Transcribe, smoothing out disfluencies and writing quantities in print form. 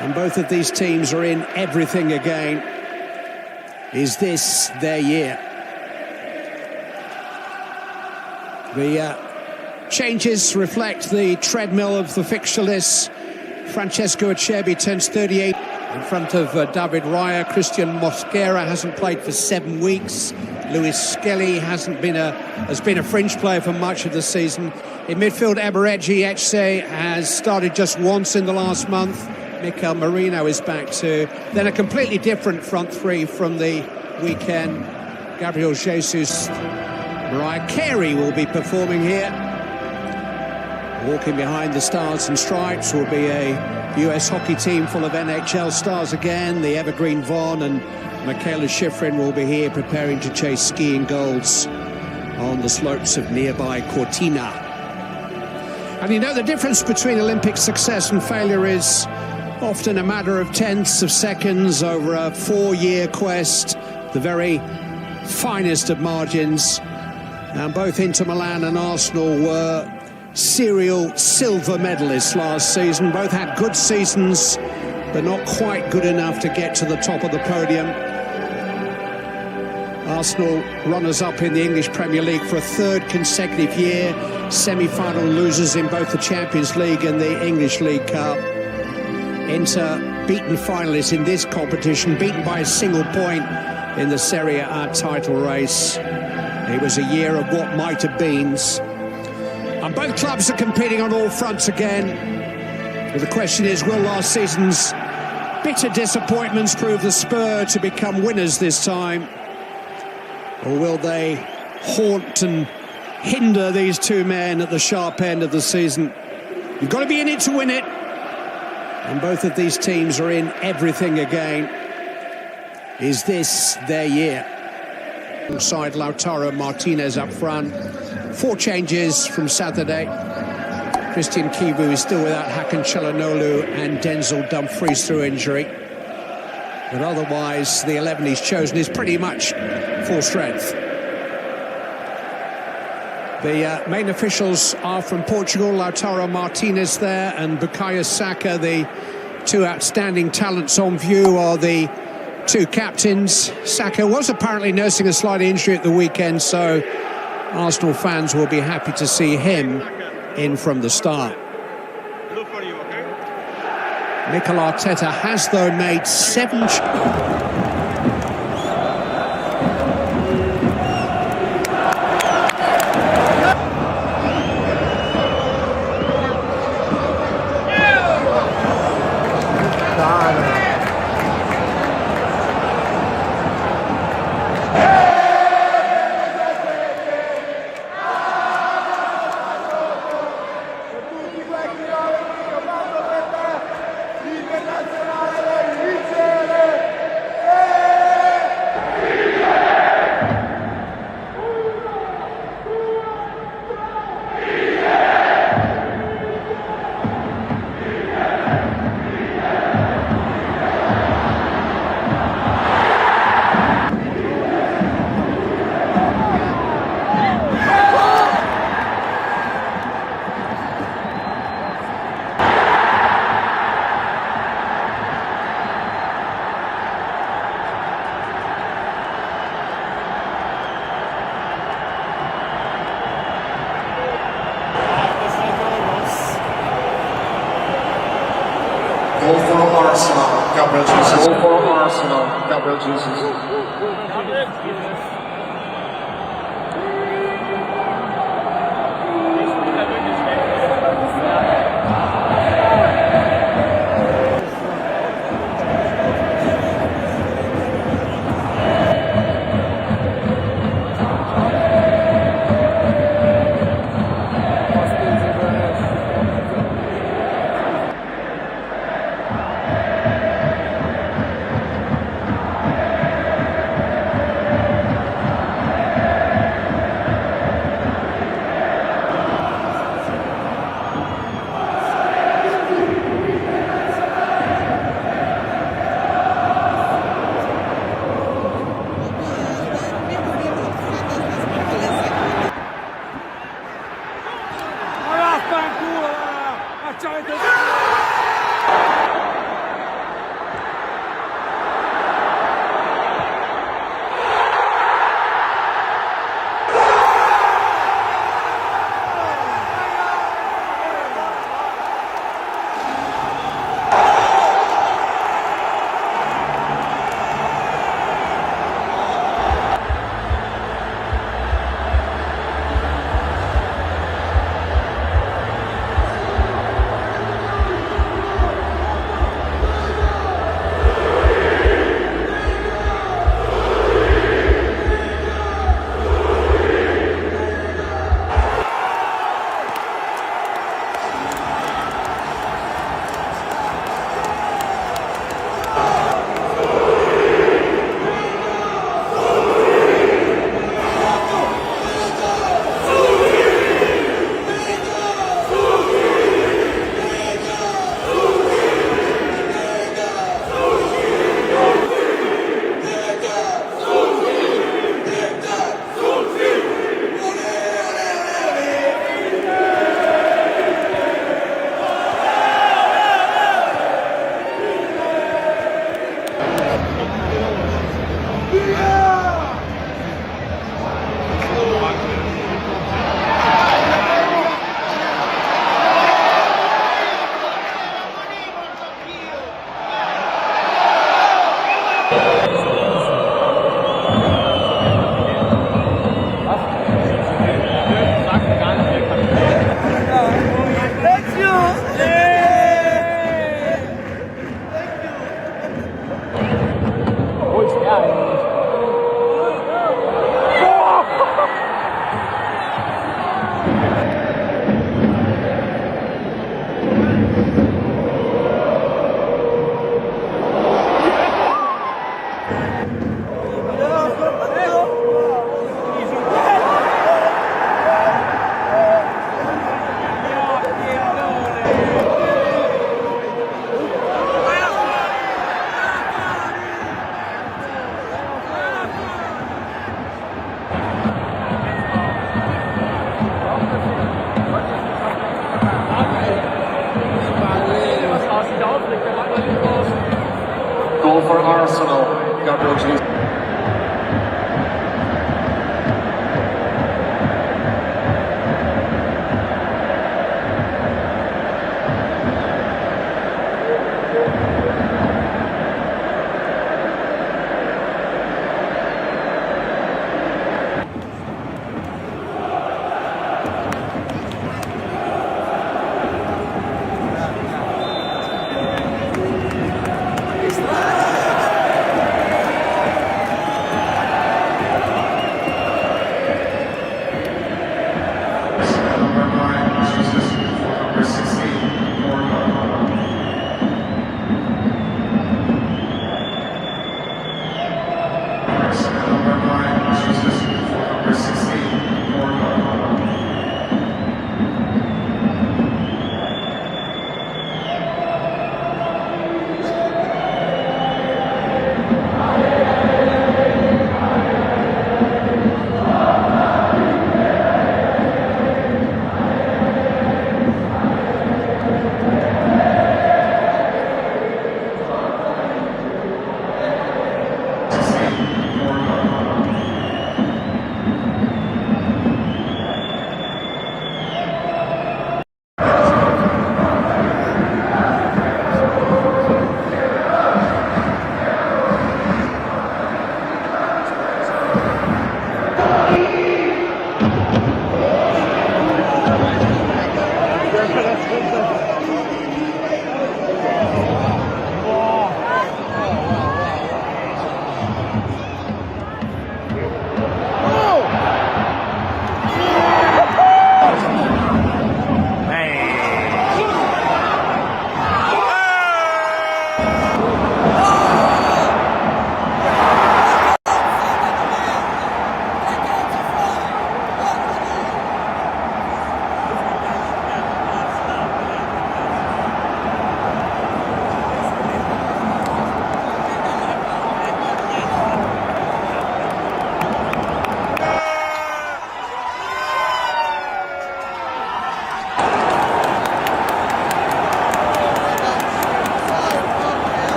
And both of these teams are in everything again. Is this their year? The changes reflect the treadmill of the fixture list. Francesco Acerbi turns 38 in front of David Raya. Christian Mosquera hasn't played for 7 weeks. Luis Skelly has been a fringe player for much of the season. In midfield, Eberechi Ece has started just once in the last month. Mikel Merino is back too. Then a completely different front three from the weekend. Gabriel Jesus, Mariah Carey will be performing here. Walking behind the Stars and Stripes will be a US hockey team full of NHL stars again. The Evergreen Vaughn and Michaela Schifrin will be here preparing to chase skiing golds on the slopes of nearby Cortina. And you know, the difference between Olympic success and failure is often a matter of tenths of seconds over a 4-year quest, the very finest of margins. And both Inter Milan and Arsenal were serial silver medalists last season. Both had good seasons, but not quite good enough to get to the top of the podium. Arsenal runners-up in the English Premier League for a 3rd consecutive year, semi-final losers in both the Champions League and the English League Cup. Inter beaten finalists in this competition, beaten by a single point in the Serie A title race. It was a year of what might have beens. And both clubs are competing on all fronts again. But the question is, will last season's bitter disappointments prove the spur to become winners this time? Or will they haunt and hinder these two men at the sharp end of the season? You've got to be in it to win it. And both of these teams are in everything again. Is this their year? Alongside Lautaro Martinez up front. 4 changes from Saturday. Christian Kivu is still without Hakan Çalhanoğlu and Denzel Dumfries through injury. But otherwise, the 11 he's chosen is pretty much full strength. The main officials are from Portugal. Lautaro Martinez there and Bukayo Saka, the 2 outstanding talents on view, are the 2 captains. Saka was apparently nursing a slight injury at the weekend, so Arsenal fans will be happy to see him in from the start. Mikel Arteta has, though, made 7... Goal for Arsenal, Gabriel Jesus. Goal for Arsenal, Gabriel Jesus.